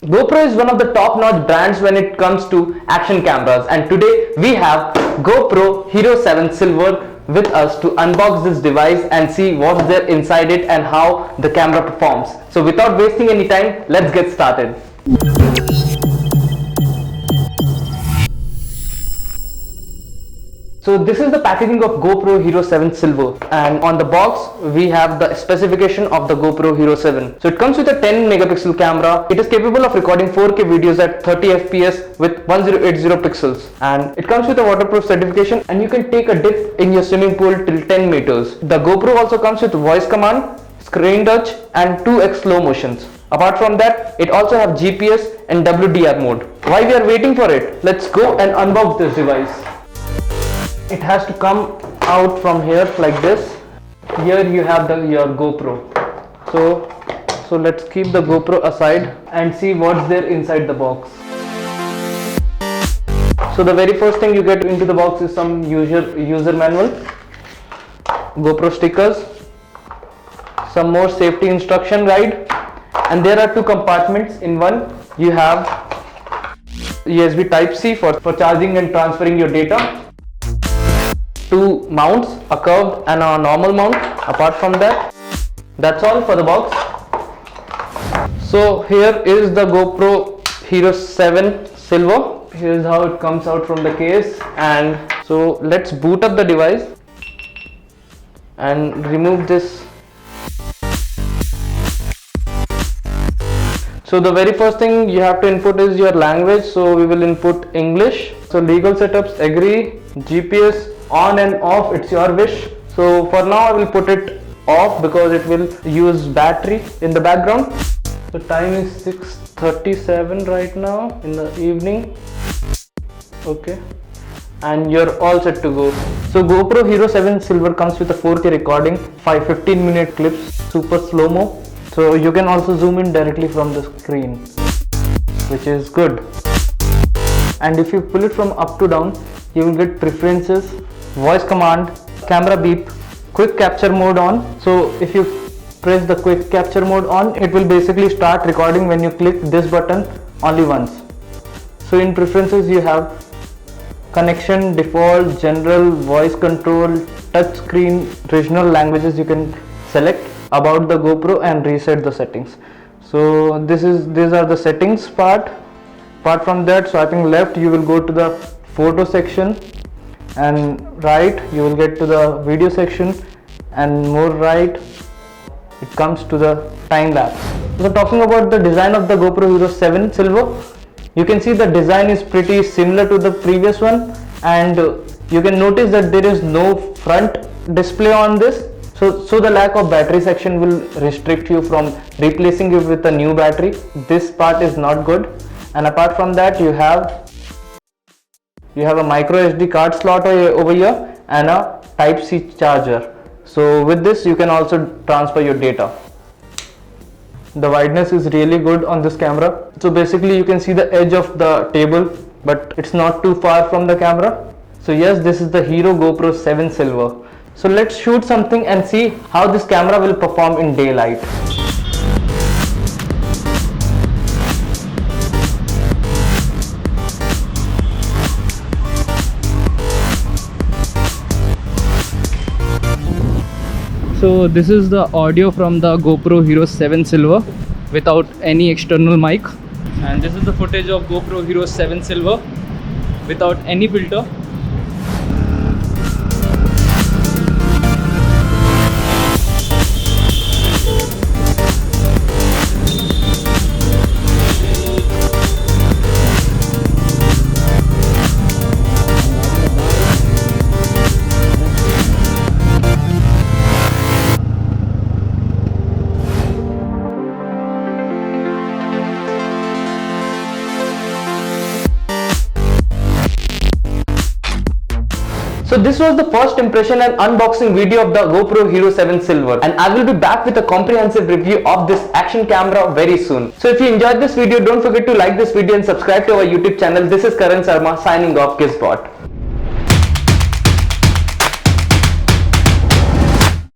GoPro is one of the top-notch brands when it comes to action cameras, and today we have GoPro Hero 7 Silver with us to unbox this device and see what's there inside it and how the camera performs. So without wasting any time, let's get started. So this is the packaging of GoPro Hero 7 Silver, and on the box we have the specification of the GoPro Hero 7. So it comes with a 10 megapixel camera. It is capable of recording 4K videos at 30 fps with 1080 pixels, and it comes with a waterproof certification, and you can take a dip in your swimming pool till 10 meters. The GoPro also comes with voice command, screen touch and 2x slow motions. Apart from that, it also has GPS and WDR mode. While we are waiting for it, let's go and unbox this device. It has to come out from here like this. Here you have your GoPro. So let's keep the GoPro aside and see what's there inside the box. So the very first thing you get into the box is some user manual, GoPro stickers, some more safety instruction guide, and there are two compartments. In one you have USB Type-C for charging and transferring your data, two mounts, a curved and a normal mount. Apart from that, that's all for the box. So here is the GoPro Hero 7 Silver. Here's how it comes out from the case, and so let's boot up the device and remove this. So the very first thing you have to input is your language, so we will input English. So legal setups, agree, GPS on and off, it's your wish. So for now I will put it off because it will use battery in the background. The time is 6:37 right now in the evening. Okay, and you're all set to go. So GoPro Hero 7 Silver comes with a 4K recording, 15-minute clips, super slow-mo. So you can also zoom in directly from the screen, which is good. And if you pull it from up to down, you will get preferences, voice command, camera beep, quick capture mode on. So if you press the quick capture mode on, it will basically start recording when you click this button only once. So in preferences you have connection, default, general, voice control, touch screen, regional languages you can select, about the GoPro, and reset the settings. So these are the settings part. Apart from that, swiping left you will go to the photo section, and right you will get to the video section, and more right it comes to the time lapse. So talking about the design of the GoPro Hero 7 Silver, you can see the design is pretty similar to the previous one, and you can notice that there is no front display on this. So the lack of battery section will restrict you from replacing it with a new battery. This part is not good. And apart from that, you have a micro SD card slot over here and a Type-C charger. So with this you can also transfer your data. The wideness is really good on this camera. So basically you can see the edge of the table, but it's not too far from the camera. So yes, this is the Hero GoPro 7 Silver. So let's shoot something and see how this camera will perform in daylight. So this is the audio from the GoPro Hero 7 Silver without any external mic, and this is the footage of GoPro Hero 7 Silver without any filter. So this was the first impression and unboxing video of the GoPro Hero 7 Silver, and I will be back with a comprehensive review of this action camera very soon. So if you enjoyed this video, don't forget to like this video and subscribe to our YouTube channel. This is Karan Sarma signing off, Gizbot.